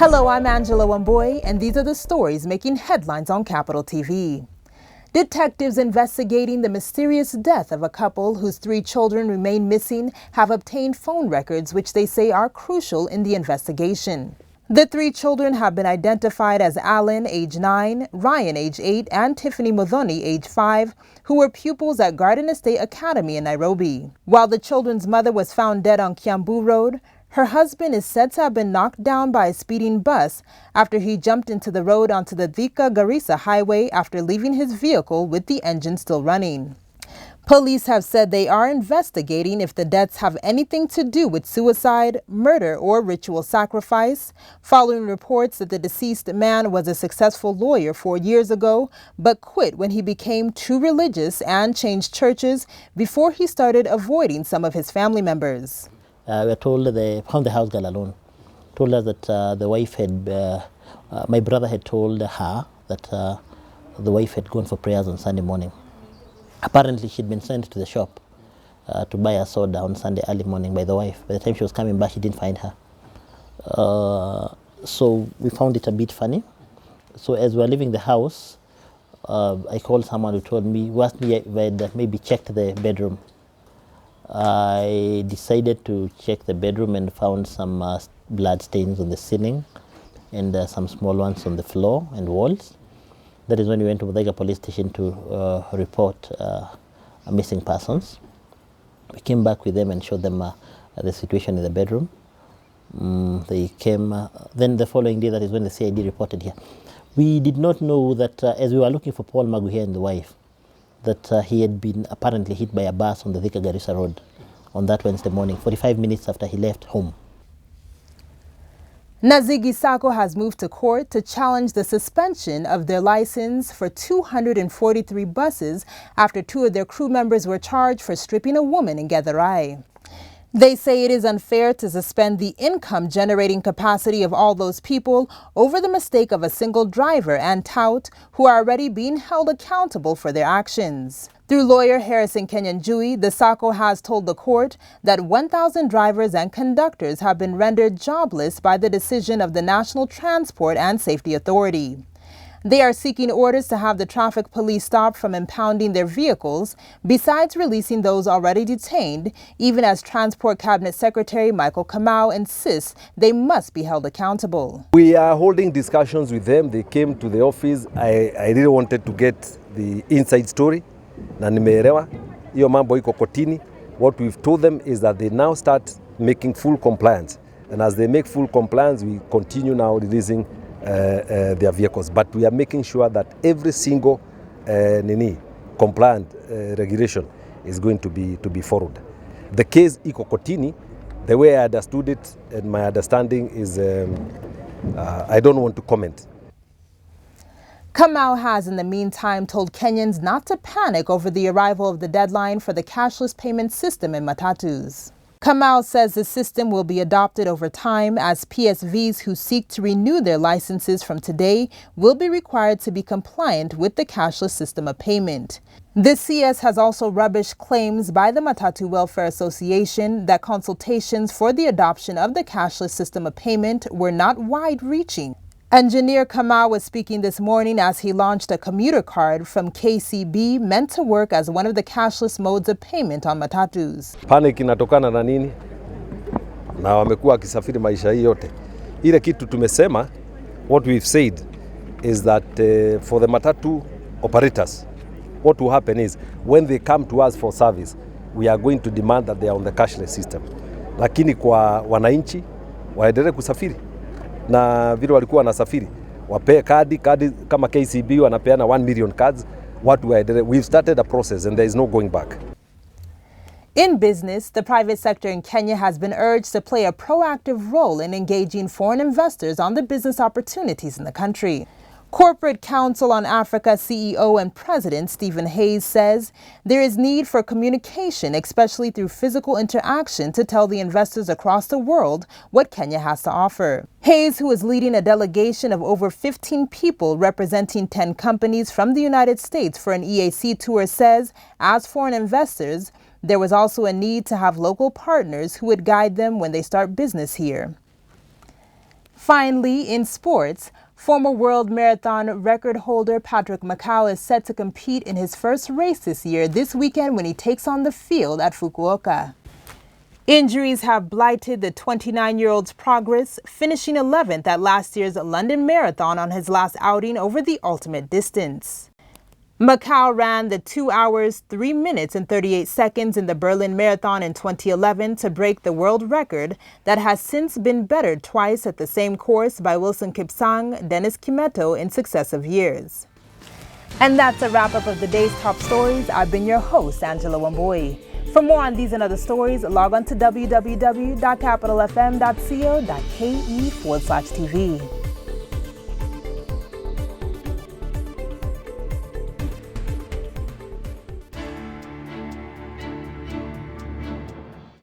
Hello, I'm Angela Wamboy, and these are the stories making headlines on Capital TV. Detectives investigating the mysterious death of a couple whose 3 children remain missing have obtained phone records which they say are crucial in the investigation. The 3 children have been identified as Alan, age 9, Ryan, age 8, and Tiffany Muthoni, age 5, who were pupils at Garden Estate Academy in Nairobi. While the children's mother was found dead on Kiambu Road, her husband is said to have been knocked down by a speeding bus after he jumped into the road onto the Thika-Garissa highway after leaving his vehicle with the engine still running. Police have said they are investigating if the deaths have anything to do with suicide, murder, or ritual sacrifice, following reports that the deceased man was a successful lawyer 4 years ago, but quit when he became too religious and changed churches before he started avoiding some of his family members. We were told they found the house girl alone. Told us that the wife had, my brother had told her that the wife had gone for prayers on Sunday morning. Apparently, she'd been sent to the shop to buy a soda on Sunday early morning by the wife. By the time she was coming back, she didn't find her. So we found it a bit funny. So as we were leaving the house, I called someone who told me, who asked me if I'd maybe checked the bedroom. I decided to check the bedroom and found some blood stains on the ceiling and some small ones on the floor and walls. That is when we went to Muthaiga police station to report missing persons. We came back with them and showed them the situation in the bedroom. They came, then the following day, that is when the CID reported here. We did not know that as we were looking for Paul Magu here and the wife, that he had been apparently hit by a bus on the Thika-Garissa road on that Wednesday morning, 45 minutes after he left home. Nazigi Saco has moved to court to challenge the suspension of their license for 243 buses after 2 of their crew members were charged for stripping a woman in Githurai. They say it is unfair to suspend the income-generating capacity of all those people over the mistake of a single driver and tout who are already being held accountable for their actions. Through lawyer Harrison Kenyanjui, the Saco has told the court that 1,000 drivers and conductors have been rendered jobless by the decision of the National Transport and Safety Authority. They are seeking orders to have the traffic police stop from impounding their vehicles, besides releasing those already detained, even as Transport Cabinet Secretary Michael Kamau insists they must be held accountable. We are holding discussions with them. They came to the office. I really wanted to get the inside story. Na nimeelewa hiyo mambo iko kotini. What we've told them is that they now start making full compliance. And as they make full compliance, we continue now releasing their vehicles, but we are making sure that every single compliant regulation is going to be followed. The case iko kotini, the way I understood it and my understanding is I don't want to comment. Kamau has in the meantime told Kenyans not to panic over the arrival of the deadline for the cashless payment system in matatus. Kamau says the system will be adopted over time as PSVs who seek to renew their licenses from today will be required to be compliant with the cashless system of payment. The CS has also rubbished claims by the Matatu Welfare Association that consultations for the adoption of the cashless system of payment were not wide-reaching. Engineer Kamau was speaking this morning as he launched a commuter card from KCB meant to work as one of the cashless modes of payment on matatus. Panic inatokana na nini? Na wamekuwa wakisafiri maisha hii yote. Ile kitu tumesema, what we've said is that for the matatu operators, what will happen is when they come to us for service, we are going to demand that they are on the cashless system. Lakini kwa wananchi waendelee kusafiri. Na vile walikuwa wanasafiri wapee kadi kama KCB wanapeana 1 million cards. We've started a process and there is no going back. In business, the private sector in Kenya has been urged to play a proactive role in engaging foreign investors on the business opportunities in the country. Corporate Council on Africa CEO and President Stephen Hayes says there is need for communication, especially through physical interaction, to tell the investors across the world what Kenya has to offer. Hayes, who is leading a delegation of over 15 people representing 10 companies from the United States for an EAC tour, says, as foreign investors, there was also a need to have local partners who would guide them when they start business here. Finally, in sports, former world marathon record holder Patrick Magu is set to compete in his first race this year this weekend when he takes on the field at Fukuoka. Injuries have blighted the 29-year-old's progress, finishing 11th at last year's London Marathon on his last outing over the ultimate distance. Magu ran the 2 hours, 3 minutes and 38 seconds in the Berlin Marathon in 2011 to break the world record that has since been bettered twice at the same course by Wilson Kipsang, Dennis Kimetto in successive years. And that's a wrap-up of the day's top stories. I've been your host, Angela Wambui. For more on these and other stories, log on to www.capitalfm.co.ke/TV.